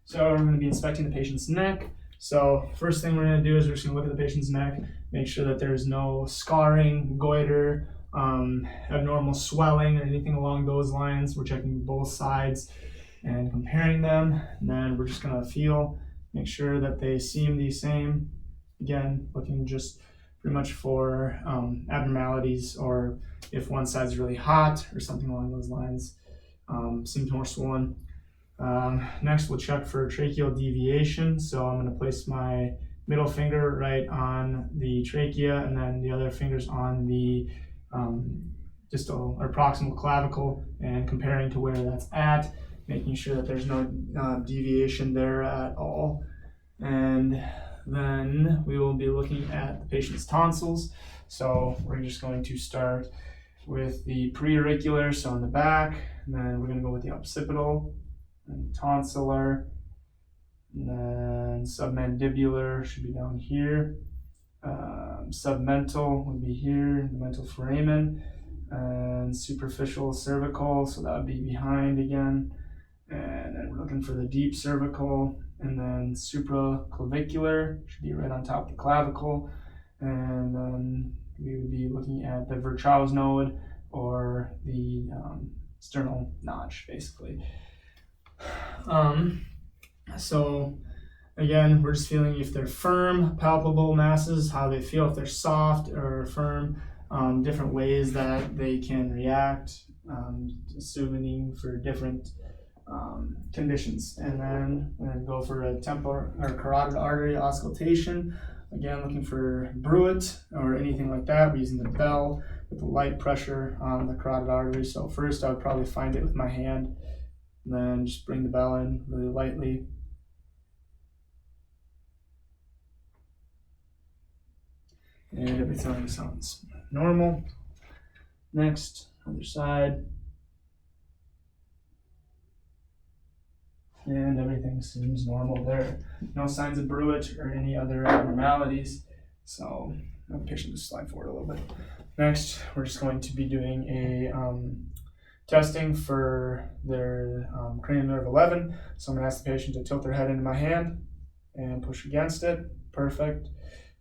So we're going to be inspecting the patient's neck. So first thing we're going to do is we're just going to look at the patient's neck, make sure that there's no scarring, goiter, abnormal swelling, or anything along those lines. We're checking both sides and comparing them. And then we're just going to feel, make sure that they seem the same. Again, looking just pretty much for abnormalities, or if one side's really hot or something along those lines, seems more swollen. Next, we'll check for tracheal deviation. So I'm going to place my middle finger right on the trachea, and then the other fingers on the distal or proximal clavicle, and comparing to where that's at, making sure that there's no deviation there at all. And then we will be looking at the patient's tonsils. So we're just going to start with the preauricular, so in the back, and then we're going to go with the occipital, and tonsillar, and then submandibular should be down here. Submental would be here, the mental foramen, and superficial cervical, so that would be behind again. And then we're looking for the deep cervical, and then supraclavicular should be right on top of the clavicle. And then we would be looking at the Virchow's node, or the sternal notch, basically. So again, we're just feeling if they're firm, palpable masses, how they feel, if they're soft or firm, different ways that they can react, assuming for different conditions. And then we're going to go for a temporal or carotid artery auscultation. Again, looking for bruit or anything like that. We're using the bell with the light pressure on the carotid artery. So first I would probably find it with my hand, and then just bring the bell in really lightly. And everything sounds normal. Next, other side. And everything seems normal there. No signs of bruit or any other abnormalities. So I'll patient just slide forward a little bit. Next, we're just going to be doing a testing for their cranial nerve 11. So I'm going to ask the patient to tilt their head into my hand and push against it. Perfect.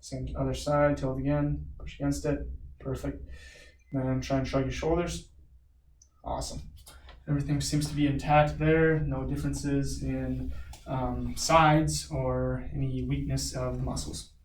Same other side, tilt again, push against it. Perfect. Then try and shrug your shoulders. Awesome. Everything seems to be intact there. No differences in sides or any weakness of the muscles.